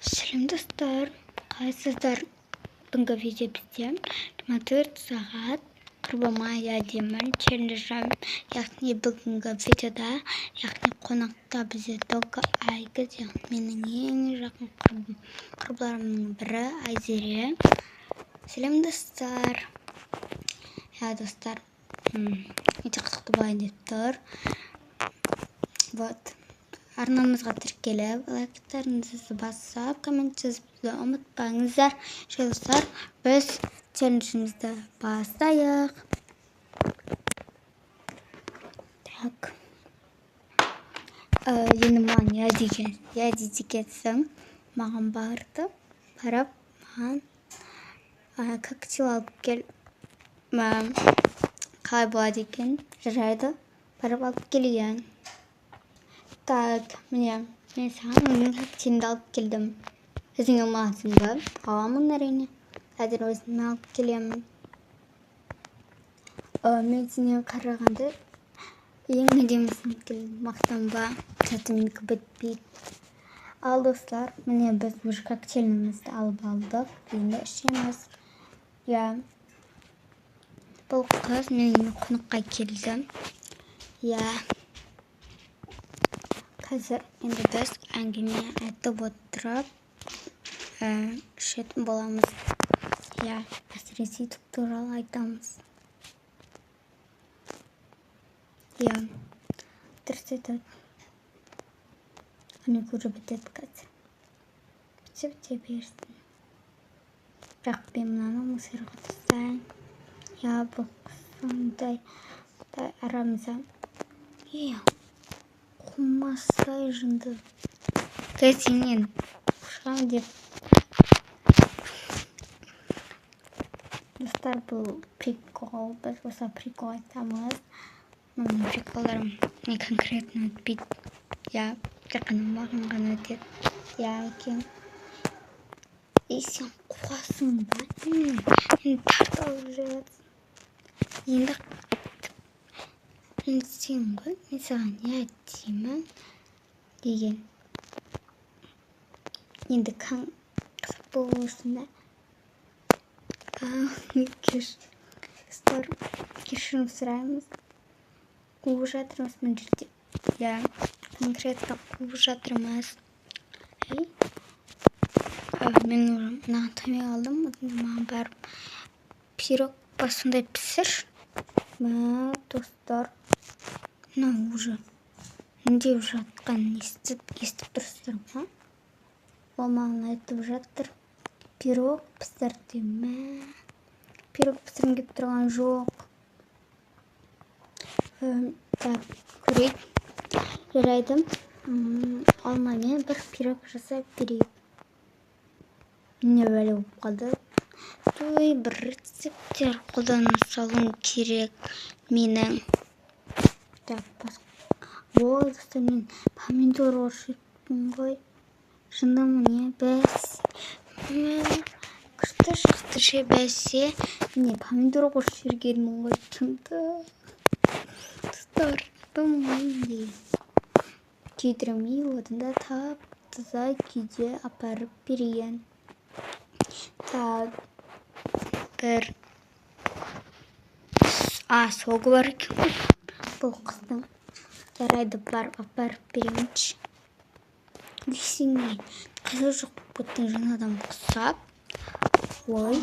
Сәлем достар, қалайсыздар? Бүгінгі видео бізде 24 сағат құрбымай әдемі челленджі, яғни бүгінгі видеода, яғни қонақта бізде только Айгүл, менің ең жақын құрбыларымның бірі Айзере. Сәлем достар. Достар, өте қызықты болайын деп тұр. Вот. Арнамызға тіркеліп, лайктарыңызды басып, коммент жазуды ұмытпаңыздар. Достар, біз челленджімізді бастайық. Так. Енді маған яди дегенсің, маған барып, маған коктейл алып кел. Қалай болады екен? Жарайды. Барып алып келген. Так, мен саған өзің коктейліңді алып келдім. Өзің алмағансың ба? Аламын әрине. Қазір өзім алып келемін. Мен сенен қарағанда ең әдемісін келдім. Мақтанба, заты менікі бітпейді. Ал достар, міне біз уже коктейлімізді алып алдық. Енді ішеміз. Бұл қыз менің қонаққа келді. Қазір енді біз әңгіме айтып отырып ішетін боламыз. Әсіресе ютуб туралы айтамыз. Дұрыс айтады. Анық уже бітеді қазір. Біте берсін. Бірақ мен мынаны мысырға тастайын. Бұл сондай арамызда. Қумасай жынды. Кәсінен ұшқан деп. Достар, бұл прикол. Біз осы прикол айтамыз. Мұның приколдарым не конкретно өтпейді. Жақыным маған ғана өтеді. Екен. Сен қуасың ба? Мен тарт алып жүреді. Енді сен ғой, мен саған не айтаймын деген. Енді қызық болсын да. Кешірім сұраймыз. Қуып жатырмыз мына жерде. Конкретно қуып жатырмыз. Мен мынаған тоймай қалдым. Маған барып пирог па сондай пісір. Достар, уже не деп жатқанын естіп тұрсыздар ма? Ол маған айтып жатыр. Пирог пісір деме. Пирог пісірім кеп тұрған жоқ. Көрейік. Жарайды. Алмамен бір пирог жасап берейік. Не бәле болып қалды. Бір рецептер қолдана салуым керек менің. Ой, достар, мен помидор оршықпын ғой. Жындымын, күшті шықты бәсе. Міне помидор оршық жергенмін ғой, жынды. Достар, думайын. Күйдірмей одында тап-таза күйде апарып берген. Бір соғы бар екен. Бұл қыздың. Жарайды, апарып беремінші. Десеңей, қазір жоқ бұттың жаңадан құсап. Ой.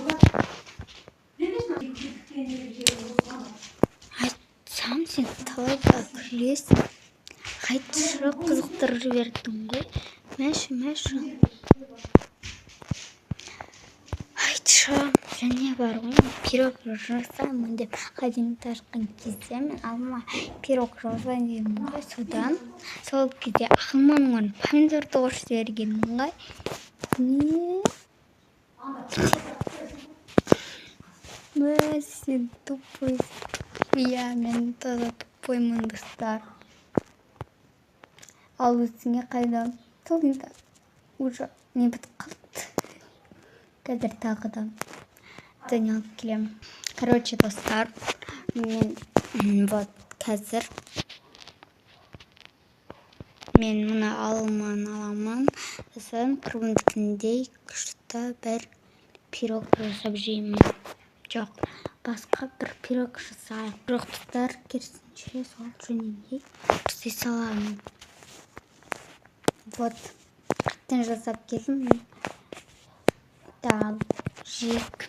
Айтсам, сен талайға күлесің. Қайтшы қызықтырып жібердің ғой. Мәші. Және бар ғой, пирог жасаймын деп қаден ташқан кезде мен алма пирог жасайын дегенмін ғой. Содан сол кезде ақылманым ғой, помидорды оршып жібергенмін ғой. Сен тупойсың. Мен таза тупоймын, достар. Ал өзіңе қайда? Сол енді уже не бітіп қалды. Қазір тағы да дәне алып келемін. Короче, достар, мен қазір мен мына алманы аламын. бастасам құрбымдікіндей күшті бір пирог жасап жеймін. Жоқ, басқа бір пирог жасайық. Жоқ, достар, керісінше сол жөнінде жасай саламын. Вот, қаттан жасап келдім. Так, жейік.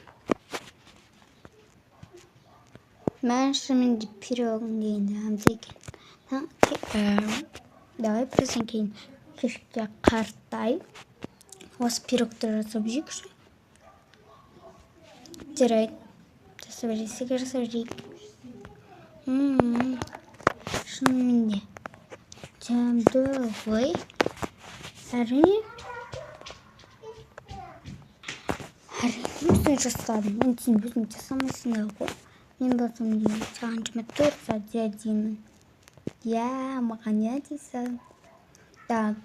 Мен шынымен пирогын дейінді әмзе екен. Давай бірден кейін кешке қартай осы пирогты жасап жейікші. Жарайды. Жасап жейік. Шынымен де жамды ғой. Әрине өзің жасадым. Мен сен өзің жасамайсың ғой. Мен болсам деймін, саған 24 сағат деймін. Я, маған не дейсің? Так,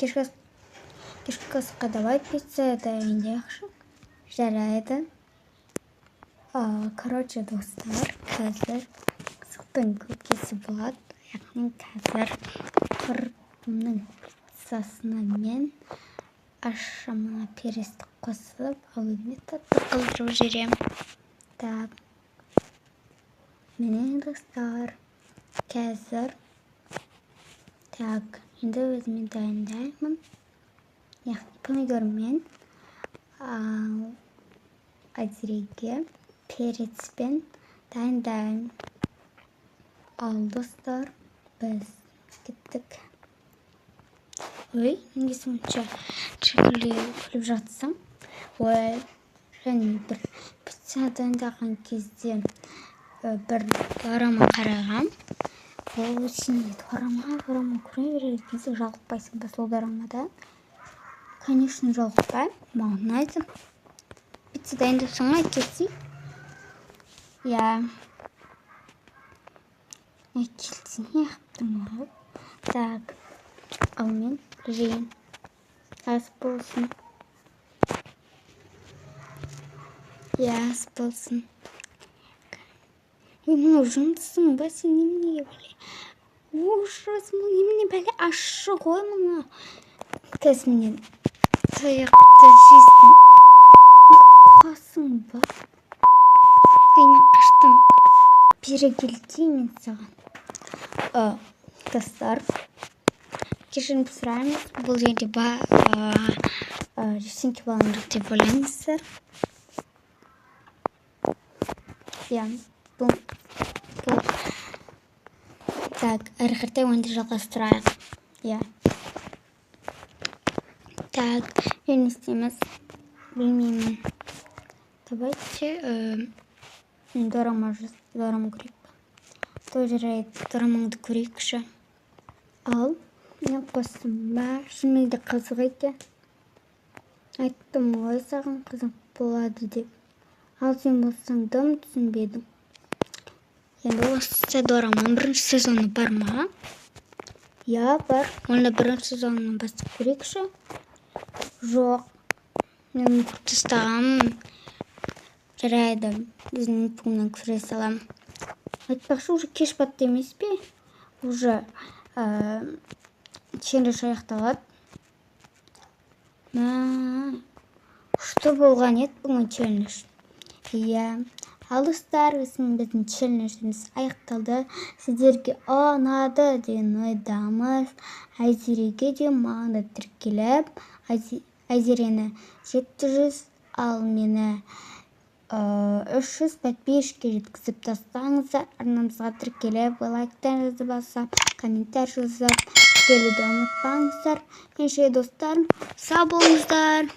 кешкі асқа давай пицца дайындайықшы. Жарайды. Короче, достар, қазір қызықтың көкесі болады. Яғни қазір құрбымның пиццасына мен ашамына пересті қосып, өзіме татты қылдырып жүрем. Так, міне достар, қазір. Так, енді өзіме дайындаймын. Яғни помидормен әзіреге перецпен дайындаймын. Ал достар, біз кеттік. Ой, неге сонша күліп жатсың? Ой, және бір пицца дайындаған кезде бір дорама қарағам. Ол сен дорама көре береді кезде жалықпайсың ба сол дорамада? Конечно, жалықпай. Маған ұнайды. Пицца дайындапсың ғой, келсей? Я. Келсей, не қаптым ғой? Так, ал мен жейін. Ас болсын. Я, ас болсын. Мынау жұмыссың ба, сен неменеге бәле? Ужас, немене бәле ашы ғой мұны. Қазір менен таяқты жейсің. Қуасың ба? Ай, мен қаштым. Бері келді мен саған. Достар, кешірім сұраймыз. Бұл жерде ештеңке болған жоқ деп ойлаңыздар. Я, бұл. Так, әрі қартай онды жалғастырайық. Я. Так, не істейміз? Білмеймін. Давайте дорама көрейік. Той жарайды, дорамаңды көрейікші. Ал, мен қостым ба? Шынымен де қызық екен. Айттым ғой саған қызық болады деп. Ал сен болсаң дым түсінбедің. Енді осы дораманың бірінші сезоны бар ма? Я, бар. Онда бірінші сезонын бастап көрейікші. Жоқ. Мен тастағанмын. Жарайды. Біздің пұңнан көре салам. Айтпақшы, уже кеш батты емес пе? Уже челлендж аяқталады. Что болған еді бұның челлендж? Иә. Ал достар, біздің челленджіміз аяқталды. Сіздерге ұнады деген ойдамыз. Айзереге де маған да тіркеліп. Айзерені 700, ал мені 300 подписчикке жеткізіп тастаңыздар. Арнамызға тіркеліп, лайктан жазып басып, комментарий жазып келуді ұмытпаңыздар. Ендеше достар, сау болыңыздар.